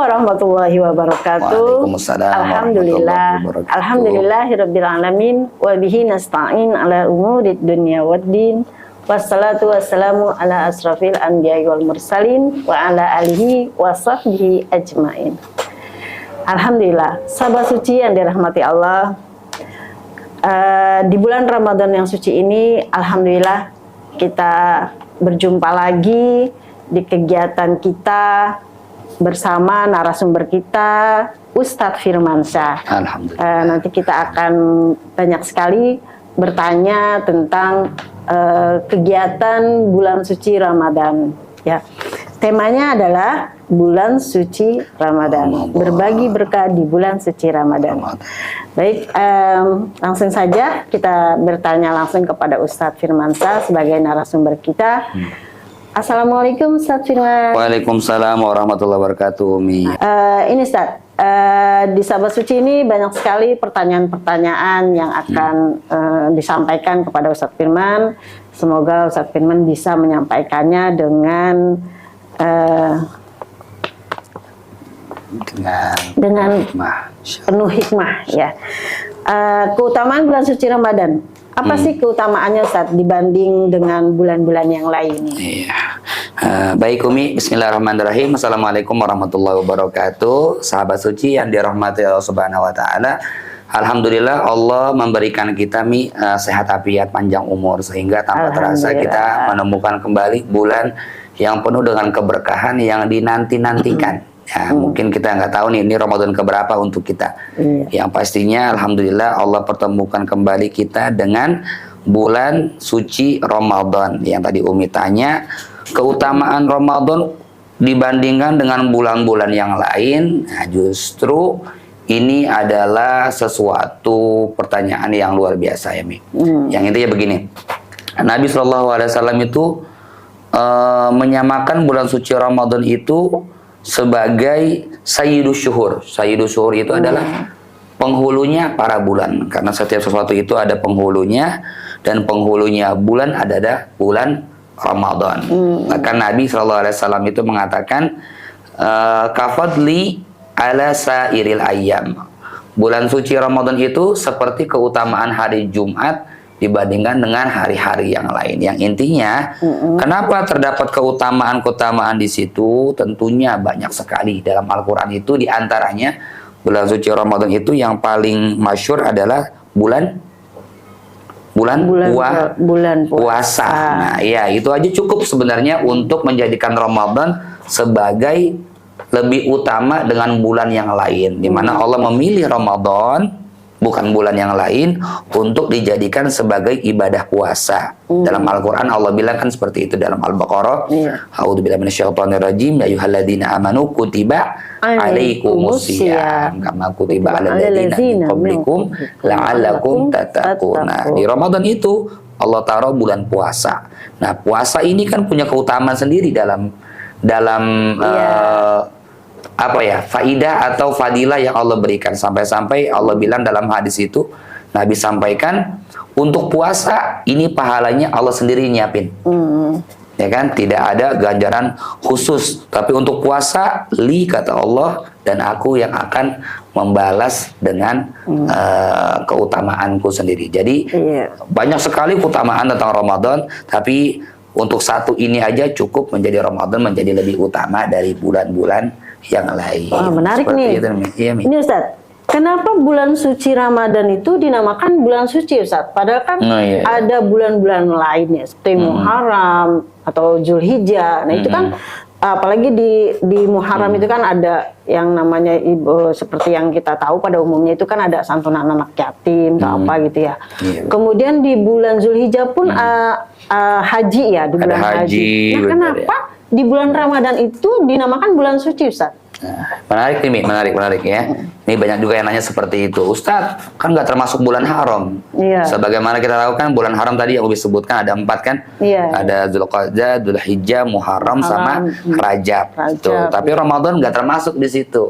warahmatullahi wabarakatuh. Waalaikumsalam Alhamdulillah. warahmatullahi wabarakatuh. Alhamdulillahirabbil alamin wa bihi nasta'in ala umurid dunya waddin. Wassalatu wassalamu ala asrafil anbiya'i wal mursalin wa ala alihi wa sahbihi ajmain. Alhamdulillah, sahabat suci yang dirahmati Allah. Di bulan Ramadan yang suci ini, alhamdulillah kita berjumpa lagi di kegiatan kita bersama narasumber kita, Ustadz Firmansyah. Alhamdulillah. Nanti kita akan banyak sekali bertanya tentang kegiatan bulan suci Ramadan. Ya, temanya adalah bulan suci Ramadan. Berbagi berkah di bulan suci Ramadan. Baik, langsung saja kita bertanya langsung kepada Ustadz Firmansyah sebagai narasumber kita. Assalamualaikum Ustadz Firman. Waalaikumsalam warahmatullahi wabarakatuh, Umi. Ini Ustadz, di Sahabat Suci ini banyak sekali pertanyaan-pertanyaan yang akan disampaikan kepada Ustadz Firman. Semoga Ustadz Firman bisa menyampaikannya dengan penuh hikmah, ya. Keutamaan bulan suci Ramadan. Apa sih keutamaannya Ustaz dibanding dengan bulan-bulan yang lain? Iya. Baik Umi, bismillahirrahmanirrahim. Assalamualaikum warahmatullahi wabarakatuh. Sahabat suci yang dirahmati Allah Subhanahu wa taala. Alhamdulillah Allah memberikan kita sehat afiat panjang umur sehingga tanpa terasa kita menemukan kembali bulan yang penuh dengan keberkahan yang dinanti-nantikan. Ya, mungkin kita nggak tahu nih ini Ramadan keberapa untuk kita. Yang pastinya alhamdulillah Allah pertemukan kembali kita dengan bulan suci Ramadan. Yang tadi Umi tanya, keutamaan Ramadan dibandingkan dengan bulan-bulan yang lain. Nah, justru ini adalah sesuatu pertanyaan yang luar biasa ya Mi. Yang intinya begini, Nabi SAW itu menyamakan bulan suci Ramadan itu sebagai Sayyidus Syuhur. Sayyidus Syuhur itu adalah penghulunya para bulan. Karena setiap sesuatu itu ada penghulunya, dan penghulunya bulan adalah bulan Ramadan. Maka Nabi SAW itu mengatakan, kafadli ala sairil ayyam. Bulan suci Ramadan itu seperti keutamaan hari Jumat dibandingkan dengan hari-hari yang lain. Yang intinya, kenapa terdapat keutamaan-keutamaan di situ? Tentunya banyak sekali dalam Al-Quran itu. Diantaranya bulan suci Ramadan itu yang paling masyhur adalah bulan puasa. Nah, ya itu aja cukup sebenarnya untuk menjadikan Ramadan sebagai lebih utama dengan bulan yang lain. Di mana Allah memilih Ramadan, bukan bulan yang lain, untuk dijadikan sebagai ibadah puasa. Dalam Al-Quran Allah bilang kan seperti itu dalam Al-Baqarah. A'udzubillahi minasyaitonirrajim. Ya ayyuhalladzina amanu kutiba alaikumusiyam kama kutiba alal ladzina min qablikum la'allakum tattaquna. Di Ramadan itu Allah taruh bulan puasa. Nah, puasa ini kan punya keutamaan sendiri dalam faidah atau fadilah yang Allah berikan. Sampai-sampai Allah bilang dalam hadis itu, Nabi sampaikan, untuk puasa ini pahalanya Allah sendiri nyiapin. Ya kan, tidak ada ganjaran khusus, tapi untuk puasa kata Allah, dan aku yang akan membalas dengan keutamaanku sendiri. Jadi banyak sekali keutamaan tentang Ramadan, tapi untuk satu ini aja cukup menjadi Ramadan menjadi lebih utama dari bulan-bulan yang lain. Wah, menarik nih. Ini Ustaz, kenapa bulan suci Ramadan itu dinamakan bulan suci Ustaz? Padahal kan ada bulan-bulan lainnya seperti Muharram atau Zulhijjah. Nah, itu kan apalagi di Muharram itu kan ada yang namanya seperti yang kita tahu pada umumnya itu kan ada santunan anak yatim atau apa gitu ya. Kemudian di bulan Zulhijjah pun haji ya, di bulan haji. Nah, kenapa di bulan Ramadan itu dinamakan bulan suci Ustaz? Menarik nih, menarik ya. Ini banyak juga yang nanya seperti itu. Ustaz, kan nggak termasuk bulan haram. Sebagaimana kita tahu kan bulan haram tadi yang disebutkan ada 4 kan. Ada Dzulqa'dah, Dzulhijjah, Muharram, sama Rajab. Tuh. Tapi Ramadan nggak termasuk di situ.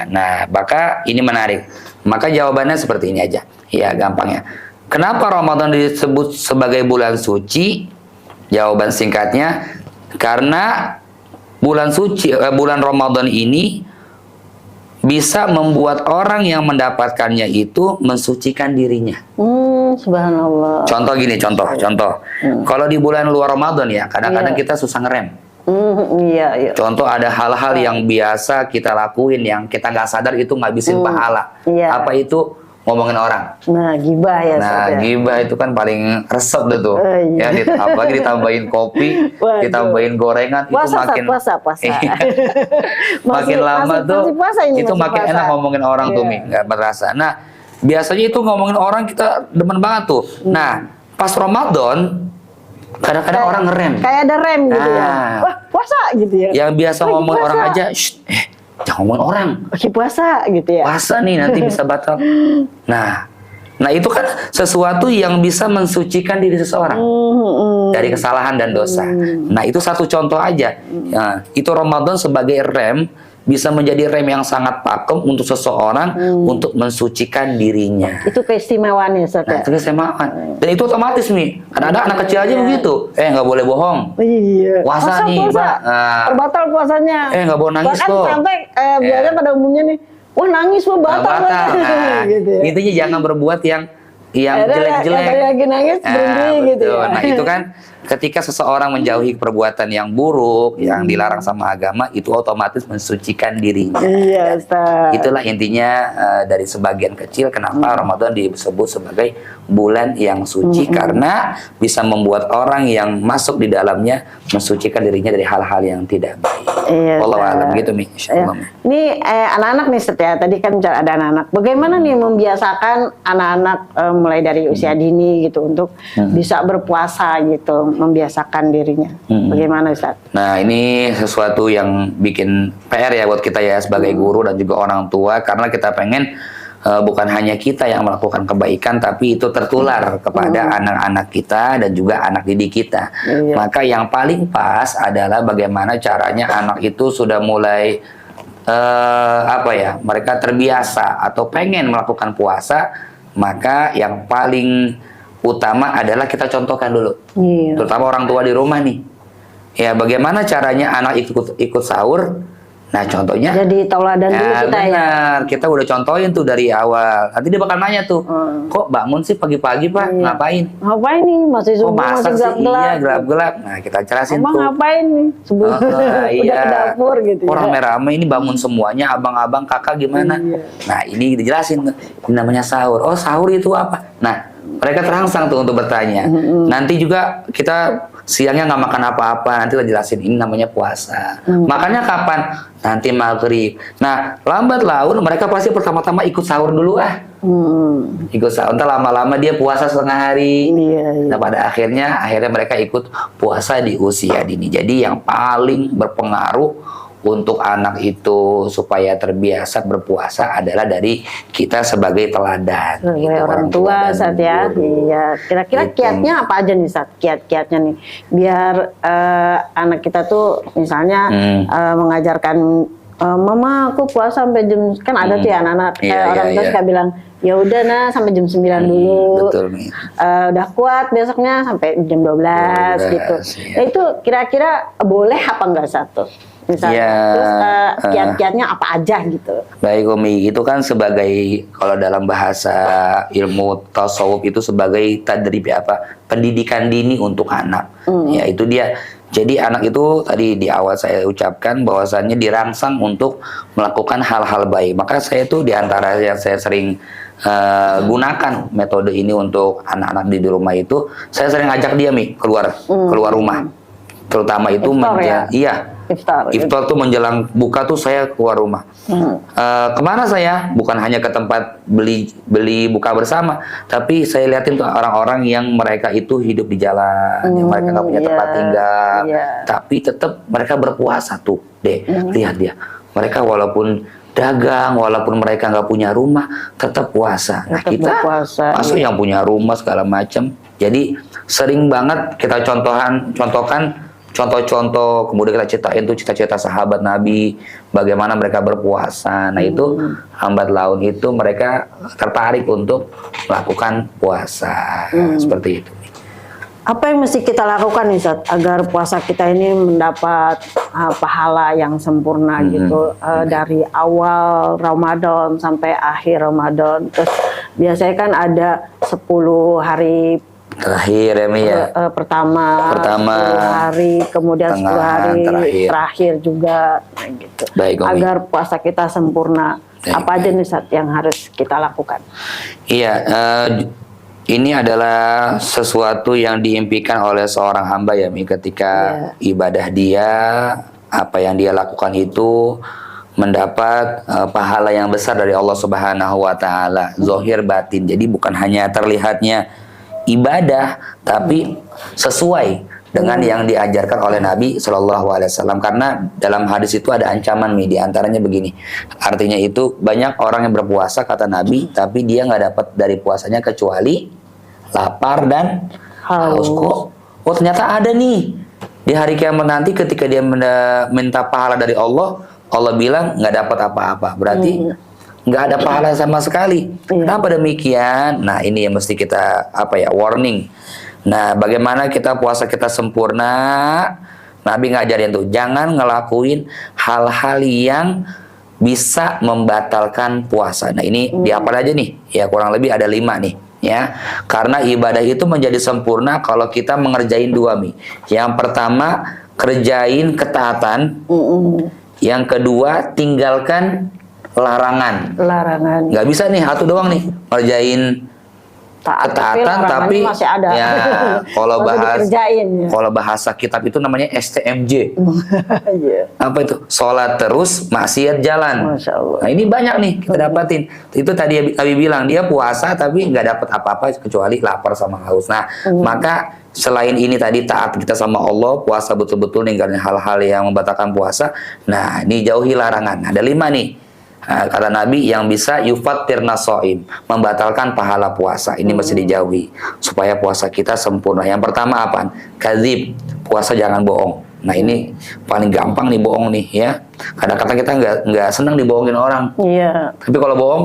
Nah, maka ini menarik. Maka jawabannya seperti ini aja. Ya, gampangnya. Kenapa Ramadan disebut sebagai bulan suci? Jawaban singkatnya, karena bulan suci, bulan Ramadan ini bisa membuat orang yang mendapatkannya itu mensucikan dirinya. Subhanallah. Contoh gini, contoh. Kalau di bulan luar Ramadan ya, kadang-kadang kita susah ngerem. Iya. Contoh ada hal-hal yang biasa kita lakuin yang kita nggak sadar itu ngabisin pahala. Iya. Apa itu? Ngomongin orang. Nah, gibah ya. Gibah itu kan paling resep tuh. Iya. Ya, apalagi ditambahin kopi, ditambahin gorengan, puasa, itu makin puasa. makin lama tuh itu makin enak ngomongin orang tuh, Mi, nggak berasa. Nah, biasanya itu ngomongin orang kita demen banget tuh. Nah, pas Ramadan kadang-kadang orang ngerem. Kayak ada rem gitu ya. Wah, puasa gitu ya. Yang biasa ngomongin orang aja, jangan ngomongin orang. Lagi puasa gitu ya. Puasa nih nanti bisa batal. Nah itu kan sesuatu yang bisa mensucikan diri seseorang dari kesalahan dan dosa. Nah itu satu contoh aja. Nah, itu Ramadan sebagai rem bisa menjadi rem yang sangat pakem untuk seseorang untuk mensucikan dirinya. Itu keistimewaannya, Ustaz. Nah, itu keistimewaan. Dan itu otomatis nih. Karena ada anak kecil aja begitu. Nggak boleh bohong. Iya. Puasa nih, Pak. Terbatal puasanya. Nggak boleh nangis bahkan loh. sampai biasanya pada umumnya nih, wah nangis mah batal. Nah, gitu ya. intinya jangan berbuat yang jelek-jelek. Yang lagi nangis berhenti gitu ya. Nah itu kan ketika seseorang menjauhi perbuatan yang buruk, yang dilarang sama agama, itu otomatis mensucikan dirinya. Iya, Ustaz. Itulah intinya dari sebagian kecil kenapa Ramadan disebut sebagai bulan yang suci, karena bisa membuat orang yang masuk di dalamnya mensucikan dirinya dari hal-hal yang tidak baik. Iya, Wallahu a'lam gitu, Mi. Insyaallah. Ini anak-anak nih, Ustaz ya. Tadi kan ada anak-anak. Bagaimana nih membiasakan anak-anak mulai dari usia dini gitu untuk bisa berpuasa gitu, membiasakan dirinya. Bagaimana, Ustaz? Nah, ini sesuatu yang bikin PR ya buat kita ya sebagai guru dan juga orang tua, karena kita pengen bukan hanya kita yang melakukan kebaikan, tapi itu tertular kepada anak-anak kita dan juga anak didik kita. Maka yang paling pas adalah bagaimana caranya anak itu sudah mulai mereka terbiasa atau pengen melakukan puasa, maka yang paling utama adalah kita contohkan dulu, terutama orang tua di rumah nih. Ya, bagaimana caranya anak ikut sahur? Nah, contohnya jadi tauladan dulu kita ya. Kita udah contohin tuh dari awal. Nanti dia bakal nanya tuh, kok bangun sih pagi-pagi, Pak? Ngapain? Ngapain nih? Masih subuh, masih gelap-gelap. Iya, gelap-gelap. Nah, kita jelasin tuh. Ngapain nih? Sebelum udah ke dapur gitu ya. Orang rame ini bangun semuanya, abang-abang, kakak gimana? Nah, ini dijelasin tuh. Ini namanya sahur. Oh, sahur itu apa? Nah, mereka terangsang tuh untuk bertanya. Nanti juga kita siangnya nggak makan apa-apa, nanti kita jelasin ini namanya puasa. Makannya kapan? Nanti maghrib. Nah, lambat laun mereka pasti pertama-tama ikut sahur dulu ikut sahur, entar lama-lama dia puasa setengah hari. Nah, pada akhirnya mereka ikut puasa di usia dini. Jadi yang paling berpengaruh untuk anak itu supaya terbiasa berpuasa adalah dari kita sebagai teladan. Sebagai orang tua, Sat ya. Iya. Kira-kira kiatnya apa aja nih, Sat? Kiat-kiatnya nih, biar anak kita tuh misalnya mengajarkan, Mama aku puasa sampai jam, kan ada tuh ya anak-anak orang tua suka bilang, ya udah nah sampai jam 9 dulu. Betul, nih. Udah kuat besoknya sampai jam 12 gitu. Nah, itu kira-kira boleh apa enggak, satu? Misalnya, terus kiat-kiatnya apa aja gitu. Baik, Umi, itu kan sebagai, kalau dalam bahasa ilmu tasawuf itu sebagai tadrib pendidikan dini untuk anak. Ya, itu dia. Jadi anak itu tadi di awal saya ucapkan bahwasannya dirangsang untuk melakukan hal-hal baik. Maka saya tuh diantara yang saya sering gunakan metode ini untuk anak-anak di rumah itu, saya sering ajak dia keluar rumah. Terutama itu Iftar tuh menjelang buka tuh saya keluar rumah. Kemana saya? Bukan hanya ke tempat beli buka bersama, tapi saya liatin tuh orang-orang yang mereka itu hidup di jalan, yang mereka nggak punya tempat tinggal, tapi tetap mereka berpuasa tuh, lihat dia. Mereka walaupun dagang, walaupun mereka nggak punya rumah, tetap puasa. Nah, kita masuk yang punya rumah segala macam. Jadi sering banget kita contohkan contoh-contoh, kemudian kita ceritain tuh cita-cita sahabat Nabi, bagaimana mereka berpuasa. Nah itu lambat laun itu mereka tertarik untuk melakukan puasa. Seperti itu. Apa yang mesti kita lakukan nih Ustaz agar puasa kita ini mendapat pahala yang sempurna gitu dari awal Ramadan sampai akhir Ramadan. Terus biasanya kan ada 10 hari terakhir ya Mi ya. Pertama 10 hari, kemudian 10 hari terakhir juga gitu. Baik, agar puasa kita sempurna. Apa aja nih Ustaz yang harus kita lakukan? Iya, ini adalah sesuatu yang diimpikan oleh seorang hamba ya Mi, ketika ibadah dia, apa yang dia lakukan itu mendapat pahala yang besar dari Allah Subhanahu wa taala, zahir batin. Jadi bukan hanya terlihatnya ibadah, tapi sesuai dengan yang diajarkan oleh Nabi Shallallahu Alaihi Wasallam. Karena dalam hadis itu ada ancaman Mi, diantaranya begini. Artinya itu banyak orang yang berpuasa kata Nabi, tapi dia nggak dapat dari puasanya kecuali lapar dan haus. Kok? Oh ternyata ada nih di hari kiamat nanti ketika dia minta pahala dari Allah, Allah bilang nggak dapat apa-apa. Berarti nggak ada pahala sama sekali. Kenapa demikian? Nah ini yang mesti kita warning. Nah bagaimana kita puasa kita sempurna? Nabi ngajarin tuh jangan ngelakuin hal-hal yang bisa membatalkan puasa. Nah ini di apa aja nih? Ya kurang lebih ada 5 nih. Ya, karena ibadah itu menjadi sempurna kalau kita mengerjain 2 Mi. Yang pertama kerjain ketaatan, yang kedua tinggalkan larangan. Nggak bisa nih satu doang nih ngerjain ketaatan tapi masih ada. Ya kalau bahasa kitab itu namanya STMJ. Apa itu? Sholat terus maksiat jalan. Masya Allah. Nah ini banyak nih kita dapatin. Itu tadi Nabi bilang dia puasa tapi nggak dapat apa-apa kecuali lapar sama haus. Nah maka selain ini tadi taat kita sama Allah, puasa betul-betul ninggalin hal-hal yang membatalkan puasa. Nah ini jauhi larangan. Ada 5 nih. Kata Nabi yang bisa yufattirna shaim, membatalkan pahala puasa. Ini mesti dijauhi supaya puasa kita sempurna. Yang pertama apa? Kadzib, puasa jangan bohong. Nah ini paling gampang nih bohong nih ya. Kadang-kadang kita nggak senang dibohongin orang. Iya. Tapi kalau bohong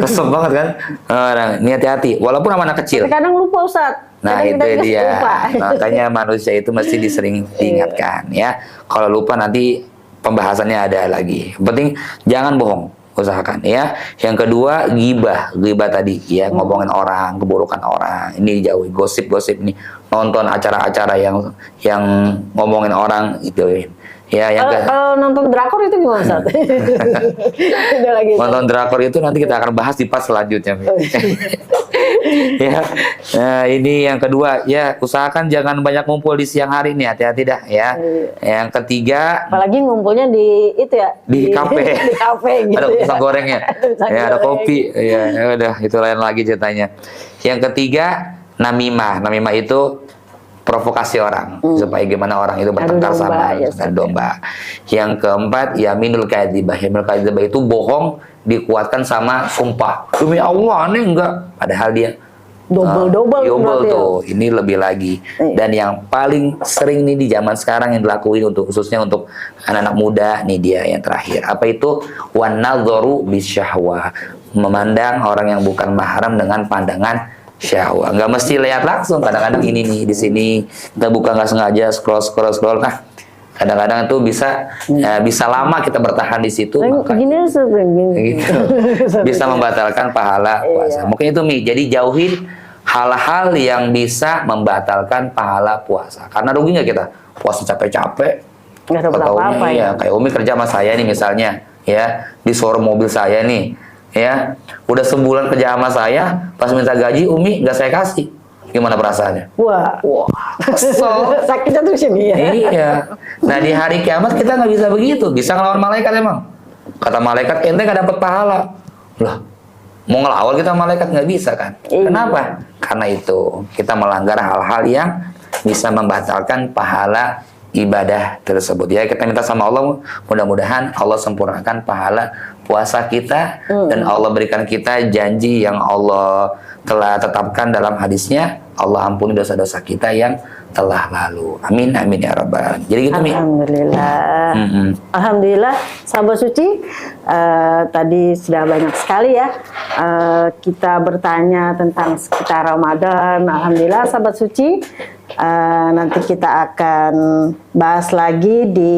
kesel banget kan. Nah, ini hati-hati. Walaupun sama anak kecil. Tapi kadang lupa Ustaz. Nah itu dia. Makanya manusia itu mesti disering diingatkan ya. Kalau lupa nanti pembahasannya ada lagi. Yang penting jangan bohong, usahakan ya. Yang kedua ghibah tadi ya, ngomongin orang, keburukan orang. Ini jauhi gosip-gosip nih. Nonton acara-acara yang ngomongin orang itu ya. Kalau nonton drakor itu gimana Ustaz? Nonton drakor itu nanti kita akan bahas di part selanjutnya. Ya, nah ini yang kedua ya, usahakan jangan banyak ngumpul di siang hari nih, hati-hati dah ya. Yang ketiga, apalagi ngumpulnya di itu ya, di kafe. Di kafe gitu. Ada pisang gorengnya. Ya, ada kopi. Ya udah itu lain lagi ceritanya. Yang ketiga, namimah. Namimah itu provokasi orang supaya gimana orang itu bertengkar sama domba. Yang keempat, yaminul kadzibah. Yaminul kadzibah itu bohong dikuatkan sama sumpah. Demi Allah aneh enggak, padahal dia double tuh. Ini lebih lagi. Dan yang paling sering nih di zaman sekarang yang dilakuin khususnya untuk anak-anak muda nih dia yang terakhir. Apa itu? Wan nadzaru bisyahwah. Memandang orang yang bukan mahram dengan pandangan syahwat. Nggak mesti lihat langsung. Kadang-kadang ini nih di sini kita buka nggak sengaja scroll. Nah, kadang-kadang itu bisa lama kita bertahan di situ. Gitu. Bisa membatalkan pahala puasa. Mungkin itu Mi. Jadi jauhin hal-hal yang bisa membatalkan pahala puasa. Karena rugi nggak kita puasa capek-capek. Nggak dapat apa-apa ya. Kayak Umi kerja sama saya nih misalnya, ya di showroom mobil saya nih. Ya, udah sebulan kerja sama saya, pas minta gaji Umi nggak saya kasih, gimana perasaannya? Wah, sakitnya tuh sini ya. Iya. Nah di hari kiamat kita nggak bisa begitu, bisa ngelawan malaikat emang. Kata malaikat ente nggak dapat pahala, loh mau ngelawan kita malaikat nggak bisa kan? Kenapa? Karena itu kita melanggar hal-hal yang bisa membatalkan pahala ibadah tersebut. Ya kita minta sama Allah, mudah-mudahan Allah sempurnakan pahala puasa kita dan Allah berikan kita janji yang Allah telah tetapkan dalam hadisnya. Allah ampuni dosa-dosa kita yang telah lalu. Amin amin ya rabbal alamin. Jadi gitu Mi. Alhamdulillah. Alhamdulillah sahabat suci, tadi sudah banyak sekali ya kita bertanya tentang sekitar Ramadan. Alhamdulillah sahabat suci, Nanti kita akan bahas lagi di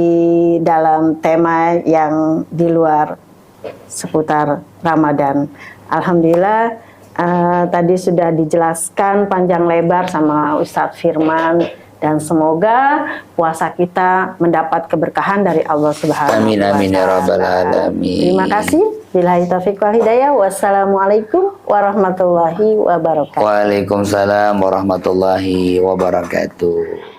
dalam tema yang di luar seputar Ramadan. Alhamdulillah tadi sudah dijelaskan panjang lebar sama Ustadz Firman, dan semoga puasa kita mendapat keberkahan dari Allah Subhanahu wa Ta'ala. Amin amin ya rabbal alamin. Terima kasih. Billahi taufiq wal hidayah. Wassalamualaikum warahmatullahi wabarakatuh. Waalaikumsalam warahmatullahi wabarakatuh.